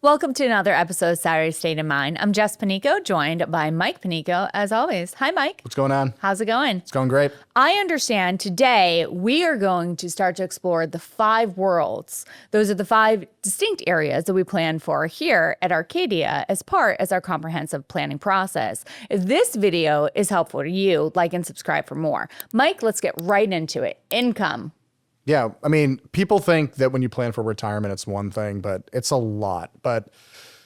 Welcome to another episode of Saturday State of Mind. I'm Jess Panico, joined by Mike Panico, as always. Hi, Mike. What's going on? How's it going? It's going great. I understand today we are going to start to explore the 5 worlds. Those are the 5 distinct areas that we plan for here at Arcadia as our comprehensive planning process. If this video is helpful to you, like and subscribe for more. Mike, let's get right into it. Income. Yeah, I mean, people think that when you plan for retirement, it's one thing, but it's a lot. But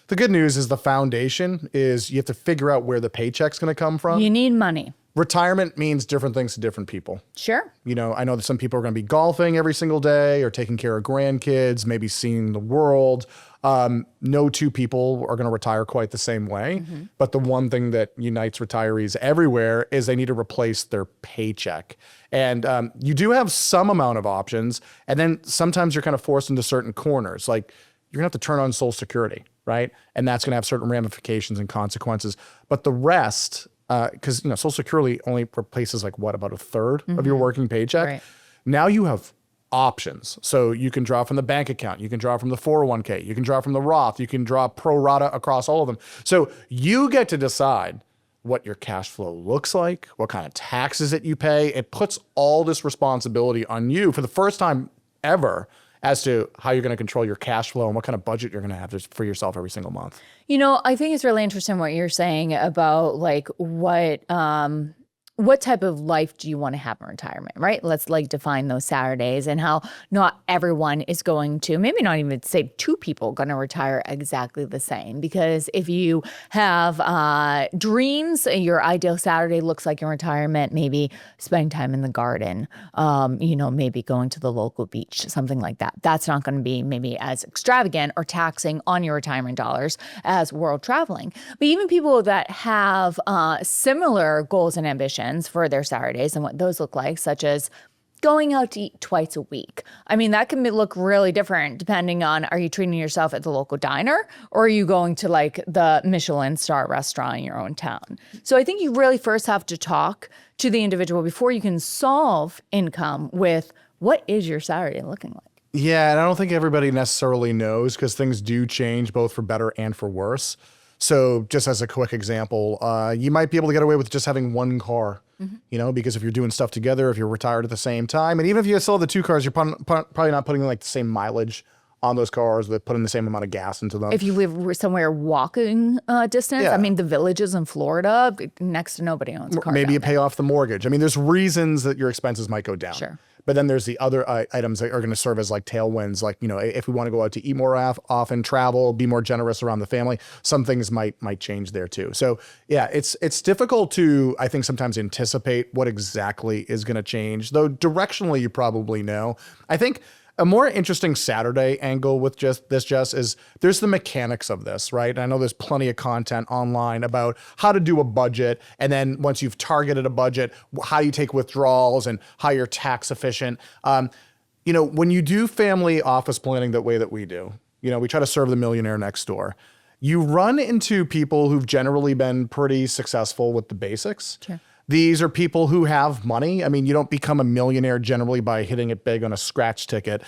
the good news is the foundation is you have to figure out where the paycheck's going to come from. You need money. Retirement means different things to different people. Sure. You know, I know that some people are going to be golfing every single day or taking care of grandkids, maybe seeing the world. No two people are going to retire quite the same way. Mm-hmm. But the one thing that unites retirees everywhere is they need to replace their paycheck. And you do have some amount of options. And then sometimes you're kind of forced into certain corners. Like you're going to have to turn on Social Security, right? And that's going to have certain ramifications and consequences. But the rest, because Social Security only replaces about a third of your working paycheck. Right. Now you have options. So you can draw from the bank account, you can draw from the 401k, you can draw from the Roth, you can draw pro rata across all of them. So you get to decide what your cash flow looks like, what kind of taxes that you pay. It puts all this responsibility on you for the first time ever as to how you're going to control your cash flow and what kind of budget you're going to have for yourself every single month. I think it's really interesting what you're saying about what type of life do you want to have in retirement, right? Let's define those Saturdays and how not everyone is going to, maybe not even say 2 people going to retire exactly the same. Because if you have dreams, your ideal Saturday looks like in retirement, maybe spending time in the garden, maybe going to the local beach, something like that. That's not going to be maybe as extravagant or taxing on your retirement dollars as world traveling. But even people that have similar goals and ambitions for their Saturdays and what those look like, such as going out to eat twice a week. I mean, that can look really different depending on, are you treating yourself at the local diner or are you going to the Michelin star restaurant in your own town? So I think you really first have to talk to the individual before you can solve income with what is your Saturday looking like? Yeah, and I don't think everybody necessarily knows because things do change both for better and for worse. So just as a quick example, you might be able to get away with just having one car, because if you're doing stuff together, if you're retired at the same time, and even if you still have the 2 cars, you're probably not putting the same mileage on those cars, but putting the same amount of gas into them. If you live somewhere walking distance, I mean, the villages in Florida, next to nobody owns a car. Maybe you pay off the mortgage. I mean, there's reasons that your expenses might go down. Sure. But then there's the other items that are going to serve as tailwinds. If we want to go out to eat more often, travel, be more generous around the family, some things might change there too. So yeah, it's difficult to, I think, sometimes anticipate what exactly is going to change, though directionally you probably know. I think a more interesting Saturday angle with Jess, is there's the mechanics of this, right? I know there's plenty of content online about how to do a budget. And then once you've targeted a budget, how you take withdrawals and how you're tax efficient. When you do family office planning that way that we do, we try to serve the millionaire next door. You run into people who've generally been pretty successful with the basics. Sure. These are people who have money. I mean, you don't become a millionaire generally by hitting it big on a scratch ticket.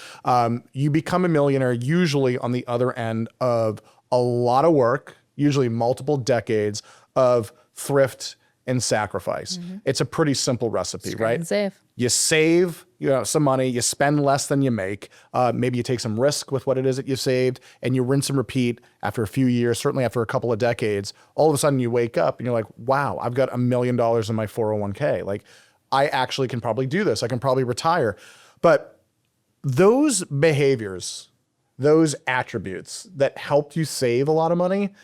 You become a millionaire usually on the other end of a lot of work, usually multiple decades of thrift and sacrifice. Mm-hmm. It's a pretty simple recipe, right? And save. You save some money, you spend less than you make. Maybe you take some risk with what it is that you saved, and you rinse and repeat after a few years, certainly after a couple of decades. All of a sudden you wake up and you're like, wow, I've got $1 million in my 401k. I actually can probably do this. I can probably retire. But those behaviors, those attributes that helped you save a lot of money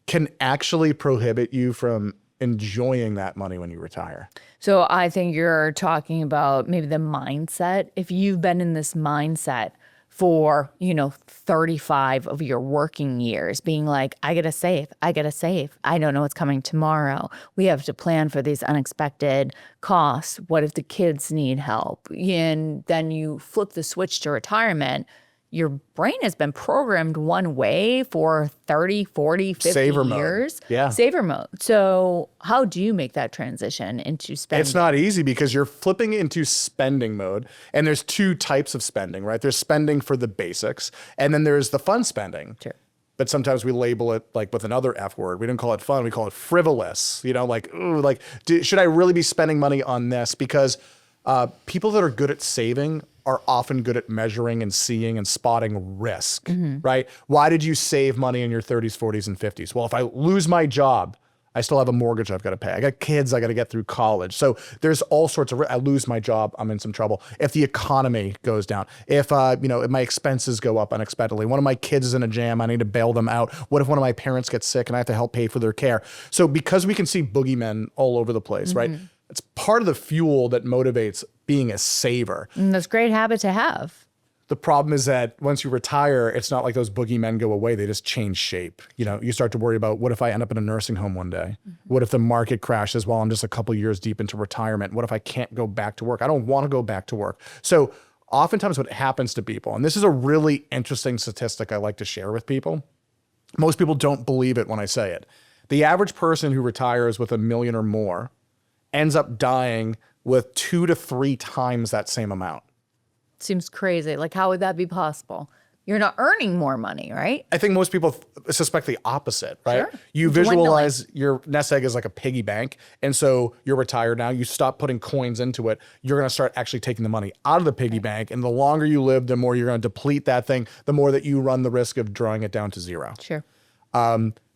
can actually prohibit you from enjoying that money when you retire. So I think you're talking about maybe the mindset. If you've been in this mindset for, 35 of your working years, being like, I gotta save. I don't know what's coming tomorrow. We have to plan for these unexpected costs. What if the kids need help? And then you flip the switch to retirement. Your brain has been programmed one way for 30, 40, 50 Saver years. Mode. Yeah. Saver mode. So how do you make that transition into spending? It's not easy because you're flipping into spending mode. And there's 2 types of spending, right? There's spending for the basics, and then there's the fun spending. Sure. but sometimes we label it like with another F word. We didn't call it fun. We call it frivolous. You know, like, ooh, like, should I really be spending money on this? Because people that are good at saving are often good at measuring and seeing and spotting risk, right? Why did you save money in your 30s, 40s, and 50s? Well, if I lose my job, I still have a mortgage I've got to pay. I got kids I got to get through college. So there's all sorts of, I lose my job, I'm in some trouble. If the economy goes down, if if my expenses go up unexpectedly, one of my kids is in a jam, I need to bail them out. What if one of my parents gets sick and I have to help pay for their care? So because we can see boogeymen all over the place, right? It's part of the fuel that motivates being a saver. And that's a great habit to have. The problem is that once you retire, it's not like those boogeymen go away. They just change shape. You know, you start to worry about, what if I end up in a nursing home one day? What if the market crashes while I'm just a couple years deep into retirement? What if I can't go back to work? I don't want to go back to work. So oftentimes what happens to people, and this is a really interesting statistic I like to share with people. Most people don't believe it when I say it. The average person who retires with $1 million or more ends up dying with 2 to 3 times that same amount. Seems crazy. Like, how would that be possible? You're not earning more money, right? I think most people suspect the opposite, right? Sure. You visualize your nest egg as like a piggy bank. And so you're retired now. You stop putting coins into it. You're going to start actually taking the money out of the piggy bank. And the longer you live, the more you're going to deplete that thing, the more that you run the risk of drawing it down to zero. Sure.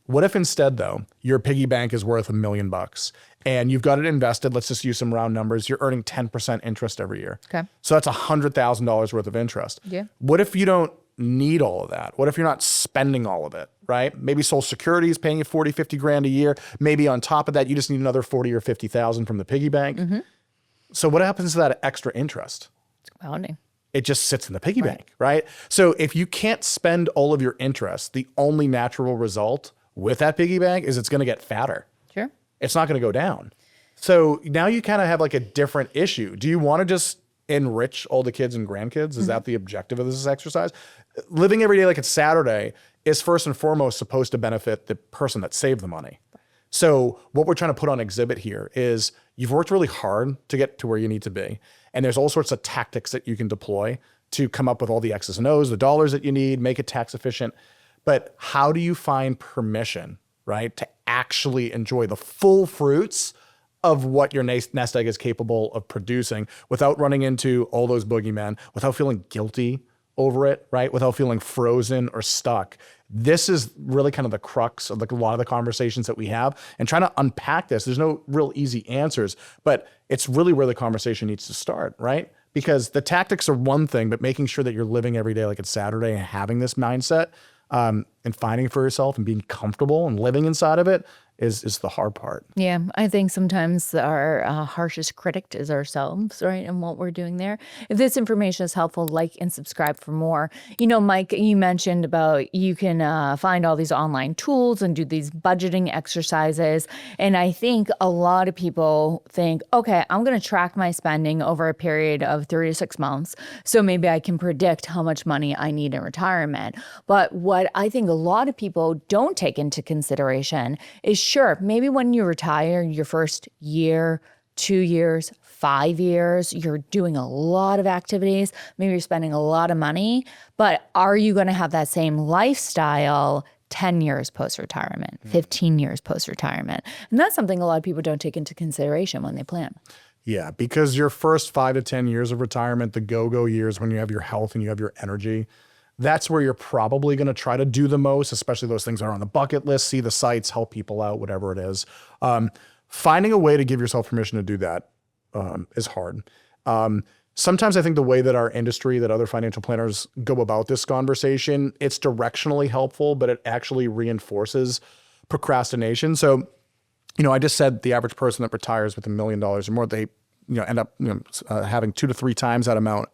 What if instead, though, your piggy bank is worth $1 million and you've got it invested? Let's just use some round numbers. You're earning 10% interest every year. Okay. So that's $100,000 worth of interest. Yeah. What if you don't need all of that? What if you're not spending all of it, right? Maybe Social Security is paying you 40, 50 grand a year. Maybe on top of that, you just need another 40 or 50,000 from the piggy bank. So what happens to that extra interest? It's compounding. It just sits in the piggy bank, right? So if you can't spend all of your interest, the only natural result with that piggy bank is it's going to get fatter. Sure. It's not going to go down. So now you kind of have like a different issue. Do you want to just enrich all the kids and grandkids? Is that the objective of this exercise? Living every day like it's Saturday is first and foremost supposed to benefit the person that saved the money. So what we're trying to put on exhibit here is you've worked really hard to get to where you need to be. And there's all sorts of tactics that you can deploy to come up with all the X's and O's, the dollars that you need, make it tax efficient. But how do you find permission, right, to actually enjoy the full fruits of what your nest egg is capable of producing without running into all those boogeymen, without feeling guilty over it, right, without feeling frozen or stuck? This is really kind of the crux of a lot of the conversations that we have, and trying to unpack this. There's no real easy answers, but it's really where the conversation needs to start, right? Because the tactics are one thing, but making sure that you're living every day like it's Saturday and having this mindset and finding it for yourself and being comfortable and living inside of it is the hard part. Yeah, I think sometimes our harshest critic is ourselves, right? And what we're doing there. If this information is helpful, like and subscribe for more. You know, Mike, you mentioned about you can find all these online tools and do these budgeting exercises. And I think a lot of people think, okay, I'm going to track my spending over a period of 3 to 6 months. So maybe I can predict how much money I need in retirement. But what I think a lot of people don't take into consideration is, sure, maybe when you retire, your first year, 2 years, 5 years, you're doing a lot of activities. Maybe you're spending a lot of money, but are you going to have that same lifestyle 10 years post-retirement, 15 years post-retirement? And that's something a lot of people don't take into consideration when they plan. Yeah, because your first 5 to 10 years of retirement, the go-go years when you have your health and you have your energy, that's where you're probably going to try to do the most, especially those things that are on the bucket list, see the sights, help people out, whatever it is. Finding a way to give yourself permission to do that is hard. Sometimes I think the way that our industry, that other financial planners go about this conversation, it's directionally helpful, but it actually reinforces procrastination. So, I just said the average person that retires with $1 million or more, they end up having 2 to 3 times that amount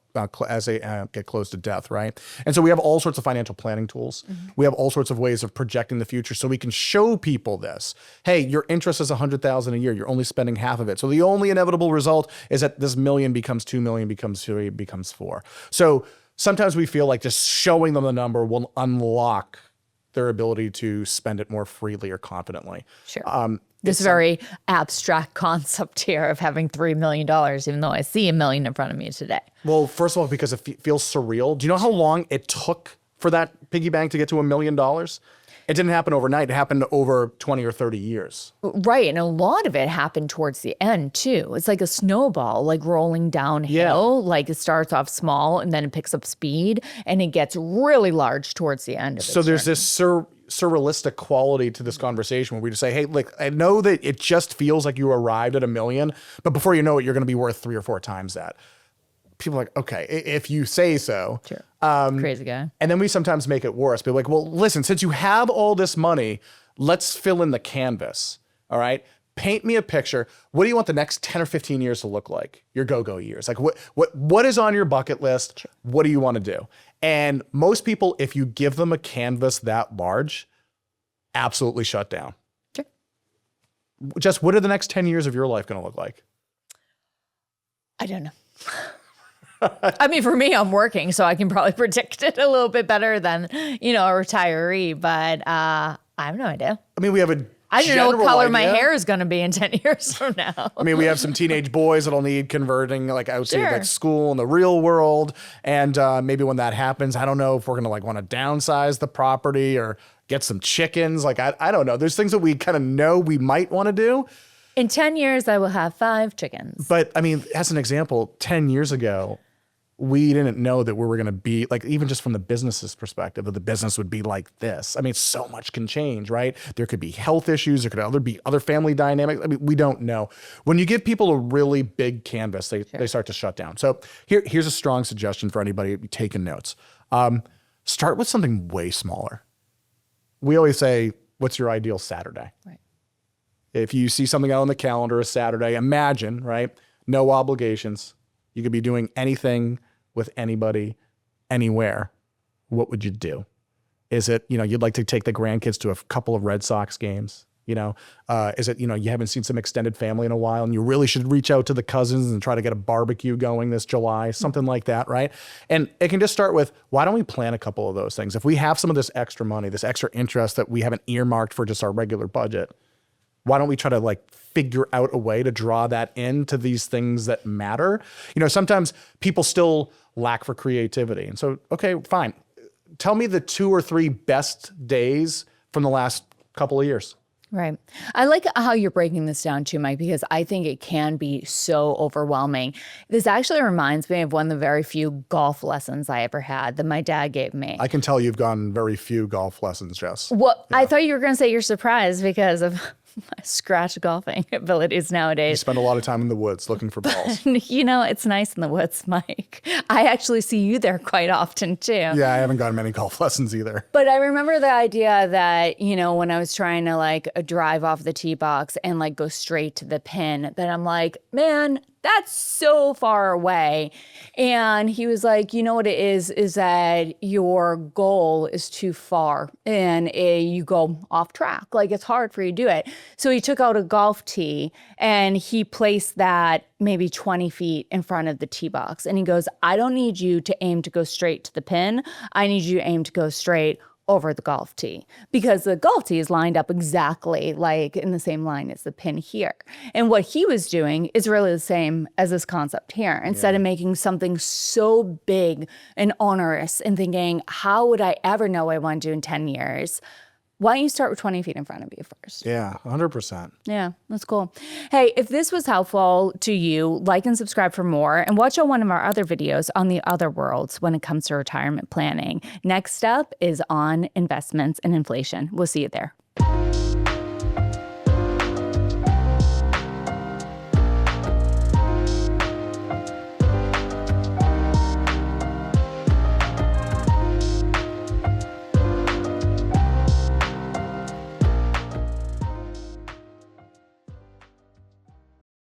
as they get close to death, right? And so we have all sorts of financial planning tools. We have all sorts of ways of projecting the future so we can show people this. Hey, your interest is $100,000 a year. You're only spending half of it. So the only inevitable result is that this million becomes 2 million, becomes 3, becomes 4. So sometimes we feel like just showing them the number will unlock their ability to spend it more freely or confidently. Sure. This very abstract concept here of having $3 million, even though I see $1 million in front of me today. Well, first of all, because it feels surreal. Do you know how long it took for that piggy bank to get to $1 million? it didn't happen overnight. It happened over 20 or 30 years. Right. And a lot of it happened towards the end too. It's like a snowball, like rolling downhill. Yeah. Like it starts off small and then it picks up speed and it gets really large towards the end of it. So there's this surrealistic quality to this conversation where we just say, hey, look, I know that it just feels like you arrived at $1 million, but before you know it, you're going to be worth 3 or 4 times that. People are like, okay, if you say so. Sure. Crazy guy. And then we sometimes make it worse. People are like, well, listen, since you have all this money, let's fill in the canvas. All right. Paint me a picture. What do you want the next 10 or 15 years to look like? Your go-go years. Like what is on your bucket list? Sure. What do you want to do? And most people, if you give them a canvas that large, absolutely shut down. Sure. Just what are the next 10 years of your life going to look like? I don't know. I mean, for me, I'm working, so I can probably predict it a little bit better than, a retiree, but I have no idea. I mean, we have a I don't know what color my hair is going to be in 10 years from now. I mean, we have some teenage boys that'll need converting like outside Sure. like school and the real world. And maybe when that happens, I don't know if we're going to like want to downsize the property or get some chickens. Like, I don't know. There's things that we kind of know we might want to do. In 10 years, I will have 5 chickens. But I mean, as an example, 10 years ago, we didn't know that we were going to be like, even just from the business's perspective, that the business would be like this. I mean, so much can change, right? There could be health issues. There could be other family dynamics. I mean, we don't know. When you give people a really big canvas, they start to shut down. So here's a strong suggestion for anybody taking notes. Start with something way smaller. We always say, what's your ideal Saturday? Right. If you see something out on the calendar a Saturday, imagine, right? No obligations. You could be doing anything with anybody, anywhere. What would you do? Is it, you'd like to take the grandkids to a couple of Red Sox games? Is it, you haven't seen some extended family in a while and you really should reach out to the cousins and try to get a barbecue going this July, something like that, right? And it can just start with, why don't we plan a couple of those things? If we have some of this extra money, this extra interest that we haven't earmarked for just our regular budget, why don't we try to figure out a way to draw that into these things that matter? Sometimes people still lack for creativity. And so, okay, fine. Tell me the 2 or 3 best days from the last couple of years. Right. I like how you're breaking this down too, Mike, because I think it can be so overwhelming. This actually reminds me of one of the very few golf lessons I ever had that my dad gave me. I can tell you've gotten very few golf lessons, Jess. Well, yeah. I thought you were going to say you're surprised because of my scratch golfing abilities nowadays. You spend a lot of time in the woods looking for balls. It's nice in the woods, Mike. I actually see you there quite often too. Yeah, I haven't gotten many golf lessons either. But I remember the idea that, when I was trying to drive off the tee box and go straight to the pin, that I'm like, man, that's so far away. And he was like, you know what it is that your goal is too far and you go off track. It's hard for you to do it. So he took out a golf tee and he placed that maybe 20 feet in front of the tee box. And he goes, I don't need you to aim to go straight to the pin. I need you to aim to go straight over the golf tee, because the golf tee is lined up exactly in the same line as the pin here. And what he was doing is really the same as this concept here. Instead of making something so big and onerous and thinking, how would I ever know what I want to do in 10 years? Why don't you start with 20 feet in front of you first? Yeah, 100%. Yeah, that's cool. Hey, if this was helpful to you, like and subscribe for more and watch one of our other videos on the other worlds when it comes to retirement planning. Next up is on investments and inflation. We'll see you there.